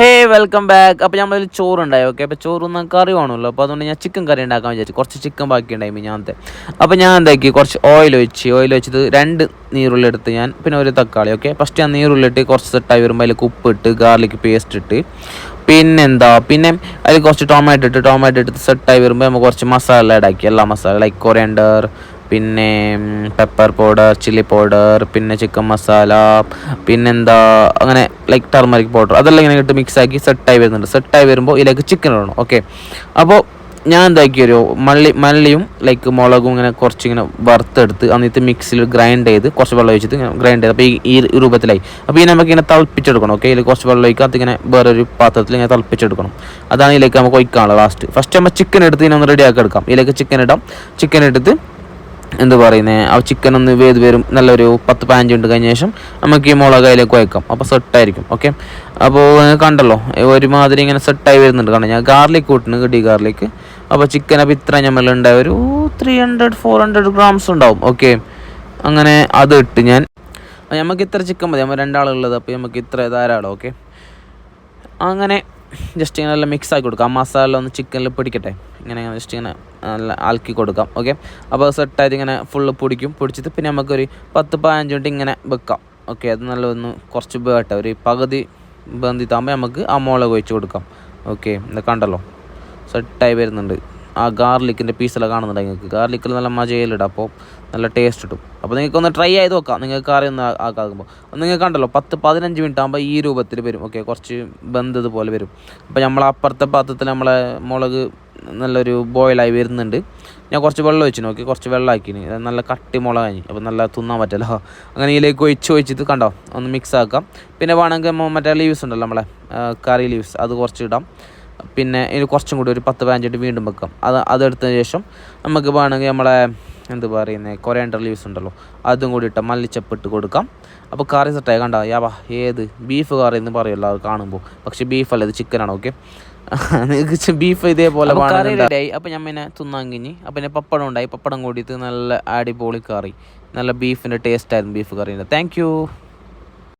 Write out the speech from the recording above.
ഹേ welcome back. അപ്പോൾ നമ്മളൊരു ചോറുണ്ടായി. Okay, അപ്പോൾ ചോറൊന്നും കറി വേണമല്ലോ. അപ്പോൾ അതുകൊണ്ട് ഞാൻ ചിക്കൻ കറി ഉണ്ടാക്കാൻ വിചാരിച്ചു. കുറച്ച് ചിക്കൻ ബാക്കി ഉണ്ടായി ഞാനത്തെ. അപ്പോൾ ഞാൻ എന്താക്കി, കുറച്ച് ഓയിൽ വെച്ചിട്ട് 2 നീരുള്ളി എടുത്ത് ഞാൻ, പിന്നെ ഒരു തക്കാളി. ഓക്കെ, ഫസ്റ്റ് ഞാൻ നീരുള്ളിട്ട് കുറച്ച് സെറ്റായി വരുമ്പോൾ അതിലേക്ക് ഉപ്പിട്ട് ഗാർലിക് പേസ്റ്റ് ഇട്ട് പിന്നെ അതിൽ കുറച്ച് ടൊമാറ്റോ എടുത്ത് സെറ്റായി വരുമ്പോൾ നമുക്ക് കുറച്ച് മസാല ആഡാക്കി. എല്ലാ മസാല ലൈക്ക് കൊറിയൻഡർ, പിന്നെ പെപ്പർ പൗഡർ, ചില്ലി പൗഡർ, പിന്നെ ചിക്കൻ മസാല, അങ്ങനെ ലൈക്ക് ടർമറിക് പൗഡർ, അതെല്ലാം ഇങ്ങനെ ഇട്ട് മിക്സാക്കി സെറ്റായി വരുന്നുണ്ട്. സെറ്റായി വരുമ്പോൾ ഇതിലേക്ക് ചിക്കൻ ഇടണം. ഓക്കെ, അപ്പോൾ ഞാൻ എന്താക്കിയൊരു മല്ലിയും ലൈക്ക് മുളകും ഇങ്ങനെ കുറച്ചിങ്ങനെ വറുത്തെടുത്ത് എന്നിട്ട് മിക്സിയിൽ ഗ്രൈൻഡ് ചെയ്ത് കുറച്ച് വെള്ളം ഒഴിച്ചിട്ട് ഗ്രൈൻഡ് ചെയ്ത് അപ്പോൾ ഈ രൂപത്തിലായി. അപ്പോൾ ഈ നമുക്കിങ്ങനെ തിളപ്പിച്ചെടുക്കണം. ഓക്കെ, ഇതിൽ കുറച്ച് വെള്ളം ഒഴിക്കുക, അതിങ്ങനെ വേറൊരു പാത്രത്തിൽ ഇങ്ങനെ തിളപ്പിച്ചെടുക്കണം. അതാണ് ഇതിലേക്ക് നമുക്ക് ഒഴിക്കാനുള്ളത്. ഫസ്റ്റ് നമ്മൾ ചിക്കൻ എടുത്ത് ഇതിനൊന്ന് റെഡിയാക്കി എടുക്കാം. ഇതിലേക്ക് ചിക്കൻ എടുത്ത് ആ ചിക്കൻ ഒന്ന് വരും നല്ലൊരു 10-15 മിനിറ്റ് കഴിഞ്ഞ ശേഷം നമുക്ക് ഈ മുളക് അതിലേക്ക് വയ്ക്കാം. അപ്പോൾ സെറ്റായിരിക്കും. ഓക്കെ, അപ്പോൾ കണ്ടല്ലോ ഒരുമാതിരി ഇങ്ങനെ സെറ്റായി വരുന്നുണ്ട്. കാരണം ഞാൻ ഗാർലിക് കൂട്ടിന് ഗഡി ഗാർലിക്. അപ്പോൾ ചിക്കൻ അപ്പോൾ ഇത്ര ഞമ്മളുണ്ടായ ഒരു 300-400 ഗ്രാംസ് ഉണ്ടാവും. ഓക്കെ, അങ്ങനെ അത് ഇട്ട് നമുക്ക് ഇത്ര ചിക്കൻ മതി, നമ്മൾ 2 ആളുള്ളത്. അപ്പോൾ നമുക്ക് ഇത്ര ധാരാളം. ഓക്കെ, അങ്ങനെ ജസ്റ്റ് ഇങ്ങനെ നല്ല മിക്സ് ആക്കി കൊടുക്കാം. മസാല ഒന്ന് ചിക്കനിൽ പിടിക്കട്ടെ. ഇങ്ങനെ ജസ്റ്റ് ഇങ്ങനെ നല്ല ആക്കി കൊടുക്കാം. ഓക്കെ, അപ്പോൾ സെറ്റായിട്ട് ഇങ്ങനെ ഫുള്ള് പൊടിച്ചിട്ട് പിന്നെ നമുക്കൊരു 10-15 മിനിറ്റ് ഇങ്ങനെ വെക്കാം. ഓക്കെ, അത് നല്ലൊന്ന് കുറച്ച് വേട്ടെ ഒരു പകുതി ബന്ധിത്താകുമ്പോൾ നമുക്ക് ആ മുളക് ഒഴിച്ച് കൊടുക്കാം. ഓക്കെ, ഇത് കണ്ടല്ലോ സെറ്റായി വരുന്നുണ്ട്. ആ ഗാർലിക്കിൻ്റെ പീസെല്ലാം കാണുന്നുണ്ട്. നിങ്ങൾക്ക് ഗാർലിക്കിൽ നല്ല മജയിലിടാം, അപ്പോൾ നല്ല ടേസ്റ്റ് കിട്ടും. അപ്പോൾ നിങ്ങൾക്കൊന്ന് ട്രൈ ചെയ്ത് നോക്കാം. നിങ്ങൾക്ക് കറി ഒന്ന് ആക്കുമ്പോൾ നിങ്ങൾക്ക് കണ്ടല്ലോ 10-15 മിനിറ്റ് ആകുമ്പോൾ ഈ രൂപത്തിൽ വരും. ഓക്കെ, കുറച്ച് ബന്ധതുപോലെ വരും. അപ്പോൾ നമ്മൾ അപ്പുറത്തെ പാത്രത്തിൽ നമ്മളെ മുളക് നല്ലൊരു ബോയിലായി വരുന്നുണ്ട്. ഞാൻ കുറച്ച് വെള്ളം ഒഴിച്ചു നോക്കി, കുറച്ച് വെള്ളമാക്കിന് നല്ല കട്ടി മുളക്. അപ്പോൾ നല്ല തിന്നാൻ പറ്റില്ല. അങ്ങനെ ഇതിലേക്ക് ഒഴിച്ചിട്ട് കണ്ടോ ഒന്ന് മിക്സ് ആക്കാം. പിന്നെ വേണമെങ്കിൽ മറ്റേ ലീവ്സ് ഉണ്ടല്ലോ നമ്മളെ കറി ലീവ്സ്, അത് കുറച്ച് ഇടാം. പിന്നെ ഇതിന് കുറച്ചും കൂടി ഒരു 10-15 മിനിറ്റ് വീണ്ടും വെക്കാം. അതെടുത്തതിന് ശേഷം നമുക്ക് വേണമെങ്കിൽ നമ്മളെ കൊറിയാൻഡർ ലീവ്സ് ഉണ്ടല്ലോ അതും കൂടി ഇട്ടാൽ മല്ലിച്ചപ്പ് കൊടുക്കാം. അപ്പോൾ കറി സെറ്റായി. കണ്ടോ ഏത് ബീഫ് കറി എന്ന് പറയുമല്ലോ അത് കാണുമ്പോൾ, പക്ഷേ ബീഫല്ല, ഇത് ചിക്കനാണ്. ഓക്കെ, നിങ്ങൾക്ക് ബീഫ് ഇതേപോലെ കറി റെഡിയായി. അപ്പോൾ ഞാൻ പിന്നെ തിന്നാൻ കഴിഞ്ഞ്. അപ്പോൾ പിന്നെ പപ്പടം ഉണ്ടായി. പപ്പടം കൂടിയിട്ട് നല്ല അടിപൊളി കറി, നല്ല ബീഫിൻ്റെ ടേസ്റ്റായിരുന്നു ബീഫ് കറീൻ്റെ. Thank U.